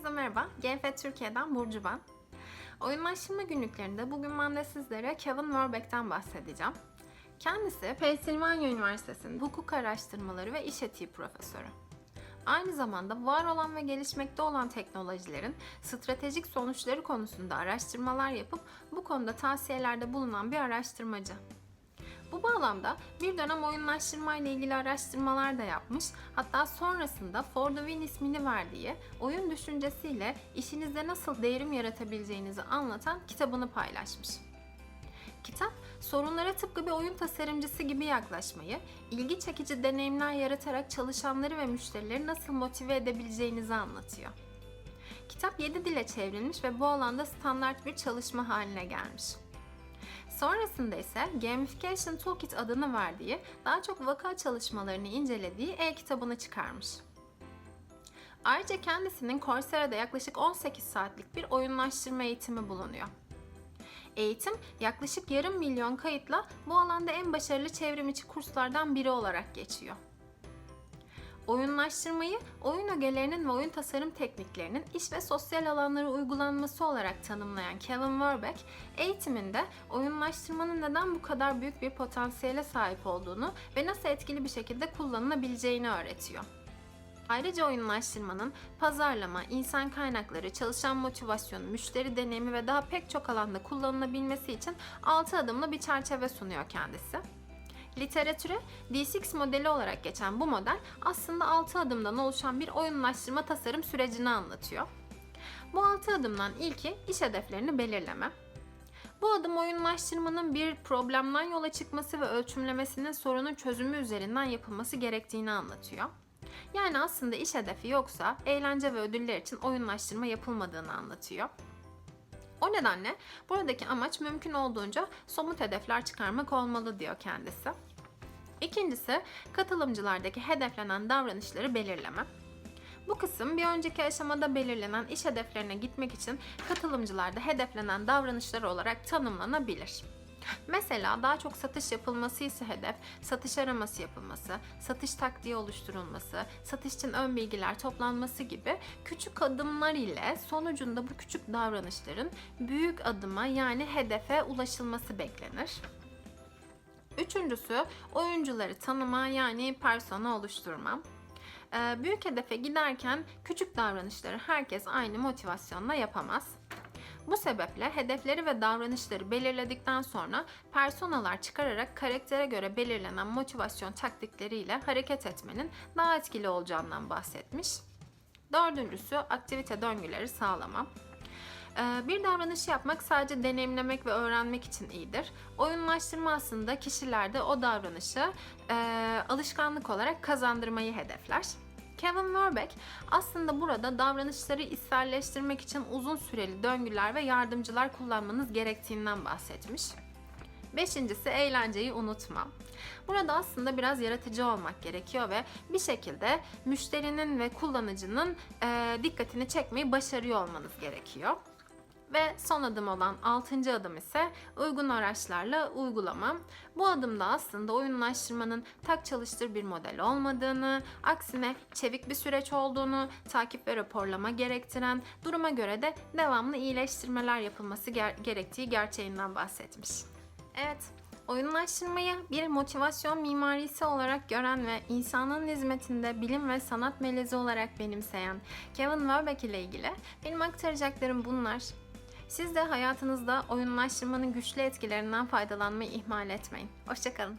Herkese merhaba, GenFET Türkiye'den Burcu ben. Oyunlaştırma günlüklerinde bugün ben de sizlere Kevin Verbeek'ten bahsedeceğim. Kendisi Pennsylvania Üniversitesi'nin hukuk araştırmaları ve iş etiği profesörü. Aynı zamanda var olan ve gelişmekte olan teknolojilerin stratejik sonuçları konusunda araştırmalar yapıp bu konuda tavsiyelerde bulunan bir araştırmacı. Bu bağlamda bir dönem oyunlaştırma ile ilgili araştırmalar da yapmış, hatta sonrasında For the Win ismini verdiği oyun düşüncesiyle işinizde nasıl devrim yaratabileceğinizi anlatan kitabını paylaşmış. Kitap, sorunlara tıpkı bir oyun tasarımcısı gibi yaklaşmayı, ilgi çekici deneyimler yaratarak çalışanları ve müşterileri nasıl motive edebileceğinizi anlatıyor. Kitap 7 dile çevrilmiş ve bu alanda standart bir çalışma haline gelmiş. Sonrasında ise Gamification Toolkit adını verdiği, daha çok vaka çalışmalarını incelediği e-kitabını çıkarmış. Ayrıca kendisinin Coursera'da yaklaşık 18 saatlik bir oyunlaştırma eğitimi bulunuyor. Eğitim yaklaşık yarım milyon kayıtla bu alanda en başarılı çevrimiçi kurslardan biri olarak geçiyor. Oyunlaştırmayı, oyun ögelerinin ve oyun tasarım tekniklerinin iş ve sosyal alanlara uygulanması olarak tanımlayan Kevin Verbeek, eğitiminde oyunlaştırmanın neden bu kadar büyük bir potansiyele sahip olduğunu ve nasıl etkili bir şekilde kullanılabileceğini öğretiyor. Ayrıca oyunlaştırmanın pazarlama, insan kaynakları, çalışan motivasyonu, müşteri deneyimi ve daha pek çok alanda kullanılabilmesi için 6 adımlı bir çerçeve sunuyor kendisi. Literatüre D6 modeli olarak geçen bu model aslında 6 adımdan oluşan bir oyunlaştırma tasarım sürecini anlatıyor. Bu 6 adımdan ilki iş hedeflerini belirleme. Bu adım oyunlaştırmanın bir problemden yola çıkması ve ölçümlemesinin sorunun çözümü üzerinden yapılması gerektiğini anlatıyor. Yani aslında iş hedefi yoksa eğlence ve ödüller için oyunlaştırma yapılmadığını anlatıyor. O nedenle buradaki amaç mümkün olduğunca somut hedefler çıkarmak olmalı diyor kendisi. İkincisi, katılımcılardaki hedeflenen davranışları belirleme. Bu kısım bir önceki aşamada belirlenen iş hedeflerine gitmek için katılımcılarda hedeflenen davranışlar olarak tanımlanabilir. Mesela daha çok satış yapılması ise hedef, satış araması yapılması, satış taktiği oluşturulması, satış için ön bilgiler toplanması gibi küçük adımlar ile sonucunda bu küçük davranışların büyük adıma yani hedefe ulaşılması beklenir. Üçüncüsü, oyuncuları tanıma yani persona oluşturma. Büyük hedefe giderken küçük davranışları herkes aynı motivasyonla yapamaz. Bu sebeple hedefleri ve davranışları belirledikten sonra personalar çıkararak karaktere göre belirlenen motivasyon taktikleriyle hareket etmenin daha etkili olacağından bahsetmiş. Dördüncüsü, aktivite döngüleri sağlama. Bir davranışı yapmak sadece deneyimlemek ve öğrenmek için iyidir. Oyunlaştırma aslında kişilerde o davranışı alışkanlık olarak kazandırmayı hedefler. Kevin Verbeek aslında burada davranışları içselleştirmek için uzun süreli döngüler ve yardımcılar kullanmanız gerektiğinden bahsetmiş. Beşincisi, eğlenceyi unutma. Burada aslında biraz yaratıcı olmak gerekiyor ve bir şekilde müşterinin ve kullanıcının dikkatini çekmeyi başarıyor olmanız gerekiyor. Ve son adım olan 6. adım ise uygun araçlarla uygulama. Bu adımda aslında oyunlaştırmanın tak çalıştır bir model olmadığını, aksine çevik bir süreç olduğunu, takip ve raporlama gerektiren, duruma göre de devamlı iyileştirmeler yapılması gerektiği gerçeğinden bahsetmiş. Evet, oyunlaştırmayı bir motivasyon mimarisi olarak gören ve insanlığın hizmetinde bilim ve sanat melezi olarak benimseyen Kevin Verbeek ile ilgili benim aktaracaklarım bunlar. Siz de hayatınızda oyunlaştırmanın güçlü etkilerinden faydalanmayı ihmal etmeyin. Hoşça kalın.